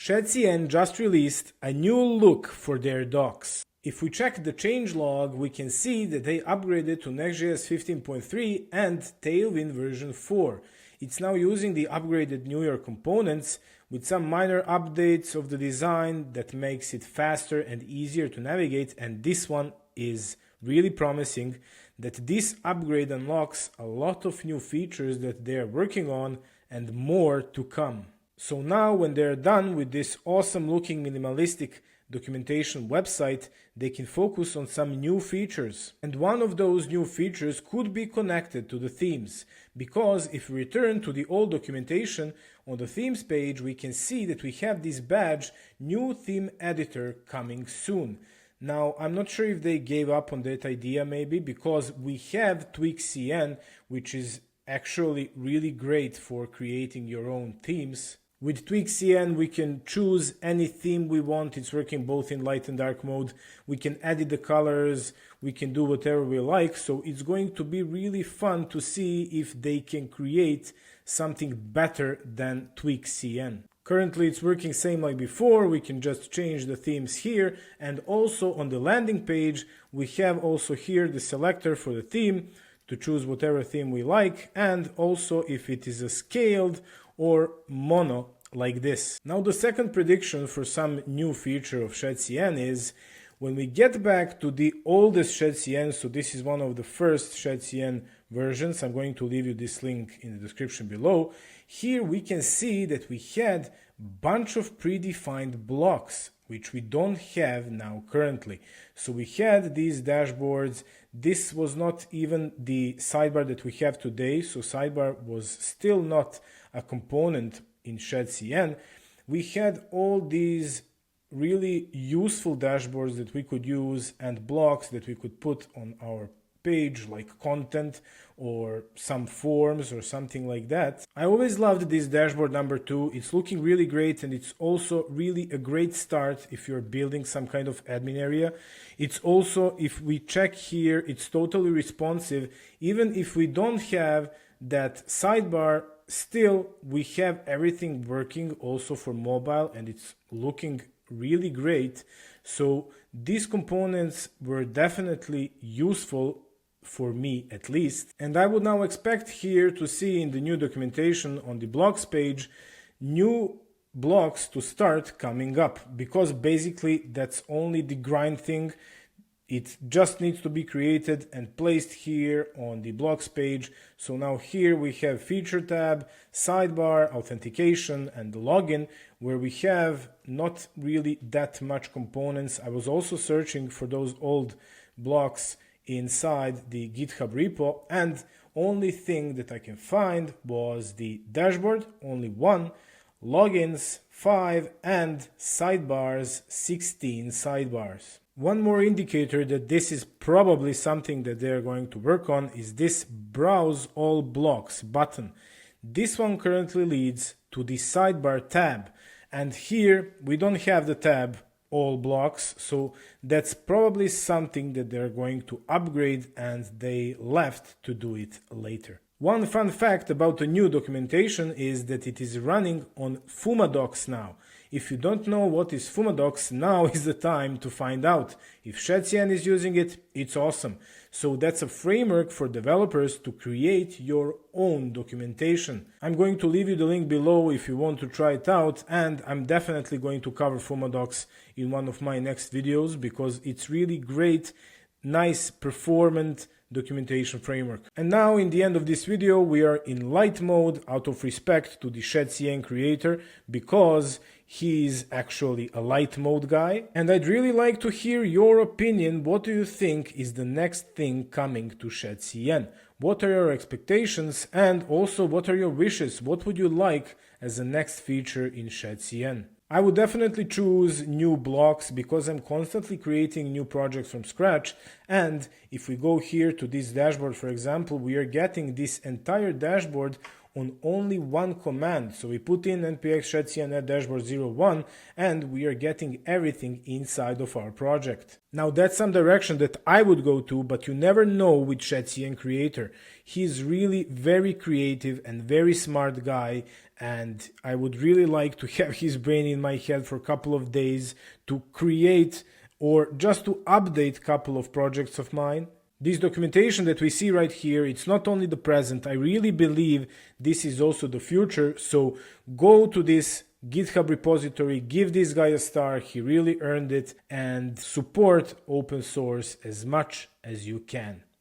Shadcn just released a new look for their docs. If we check the changelog, we can see that they upgraded to Next.js 15.3 and Tailwind version 4. It's now using the upgraded newer components with some minor updates of the design that makes it faster and easier to navigate, and this one is really promising that this upgrade unlocks a lot of new features that they are working on and more to come. So now when they're done with this awesome looking minimalistic documentation website, they can focus on some new features. And one of those new features could be connected to the themes, because if we return to the old documentation on the themes page, we can see that we have this badge, new theme editor, coming soon. Now, I'm not sure if they gave up on that idea maybe, because we have Tweakcn, which is actually really great for creating your own themes. With Tweakcn, we can choose any theme we want. It's working both in light and dark mode. We can edit the colors. We can do whatever we like. So it's going to be really fun to see if they can create something better than Tweakcn. Currently, it's working same like before. We can just change the themes here. And also on the landing page, we have also here the selector for the theme to choose whatever theme we like. And also if it is a scaled or mono like this. Now the second prediction for some new feature of Shadcn is when we get back to the oldest Shadcn, so this is one of the first Shadcn versions, I'm going to leave you this link in the description below. Here we can see that we had a bunch of predefined blocks, which we don't have now currently. So we had these dashboards. This was not even the sidebar that we have today, so sidebar was still not a component in Shadcn. We had all these really useful dashboards that we could use and blocks that we could put on our page, like content or some forms or something like that. I always loved this dashboard number 2. It's looking really great, and it's also really a great start if you're building some kind of admin area. It's also, if we check here, it's totally responsive. Even if we don't have that sidebar, still we have everything working also for mobile, and it's looking really great. So these components were definitely useful for me at least. And I would now expect here to see in the new documentation on the blocks page new blocks to start coming up, because basically that's only the grind thing. It just needs to be created and placed here on the blocks page. So now here we have feature tab, sidebar, authentication, and the login, where we have not really that much components. I was also searching for those old blocks inside the GitHub repo, and only thing that I can find was the dashboard, only 1, logins 5, and sidebars 16 sidebars. One more indicator that this is probably something that they're going to work on is this browse all blocks button. This one currently leads to the sidebar tab, and here we don't have the tab all blocks, so that's probably something that they're going to upgrade, and they left to do it later. One fun fact about the new documentation is that it is running on Fumadocs now. If you don't know what is Fumadocs, now is the time to find out. If Shadcn is using it, it's awesome. So that's a framework for developers to create your own documentation. I'm going to leave you the link below if you want to try it out, and I'm definitely going to cover Fumadocs in one of my next videos because it's really great, nice, performant documentation framework. And now in the end of this video, we are in light mode out of respect to the Shadcn creator, because he is actually a light mode guy. And I'd really like to hear your opinion. What do you think is the next thing coming to Shadcn? What are your expectations, and also what are your wishes? What would you like as the next feature in Shadcn? I would definitely choose new blocks because I'm constantly creating new projects from scratch. And if we go here to this dashboard, for example, we are getting this entire dashboard on only one command. So we put in npx shadcn add dashboard 01 and we are getting everything inside of our project. Now that's some direction that I would go to, but you never know with Shadcn creator. He's really very creative and very smart guy, and I would really like to have his brain in my head for a couple of days to create or just to update a couple of projects of mine. This documentation that we see right here, it's not only the present, I really believe this is also the future. So go to this GitHub repository, give this guy a star, he really earned it, and support open source as much as you can.